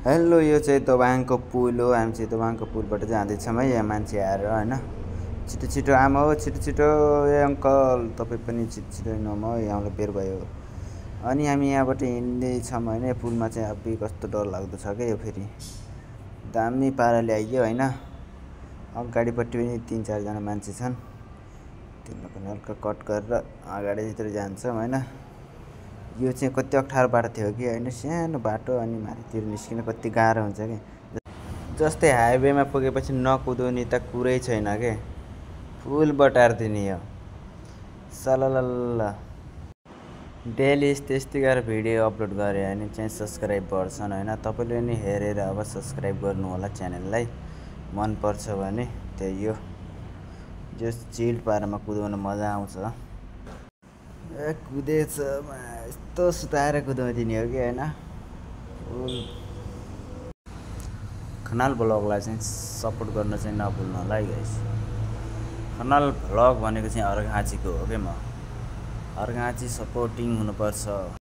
Hello, यो चाहिँ दोभाङको पुल हो। हामी चाहिँ दोभाङको पुलबाट जाँदैछौँ है। यहाँ मान्छे आएर होइन, छिटो छिटो आमा हो, छिटो छिटो ए अङ्कल तपाईँ पनि छिटो छिटो हिँड्नु हो, यहाँलाई बेर भयो। अनि हामी यहाँबाट हिँड्दैछौँ होइन। यो पुलमा चाहिँ अब कस्तो डर लाग्दो छ क्या, यो फेरि दामी पाराले आइयो होइन। अगाडिपट्टि पनि 3-4जना मान्छे छन्, तिनीलाई पनि हल्का कट गरेर अगाडितिर जान्छौँ होइन। यो चाहिँ कति अप्ठ्यारो बाटो थियो कि होइन, सानो बाटो अनि माथितिर निस्किन कति गाह्रो हुन्छ कि। जस्तै हाइवेमा पुगेपछि नकुदाउने त कुरै छैन के, फुल बटारिदिने हो सललल। डेली यस्तै गरेर भिडियो अपलोड गरे भने चाहिँ सब्सक्राइब बढ्छन् होइन। तपाईँले नि हेरेर अब सब्सक्राइब गर्नु होला च्यानललाई, मनपर्छ भने। त्यही हो, जस चिल पारामा कुदाउन मजा आउँछ। कुदेछ यस्तो सुताएर कुदाउँदिने हो कि होइन। खनाल भ्लगलाई चाहिँ सपोर्ट गर्न चाहिँ नभुल्नु होला है गाइस। खनाल भ्लग भनेको चाहिँ अर्घाँचीको हो कि म, अर्घाँची सपोर्टिङ हुनुपर्छ।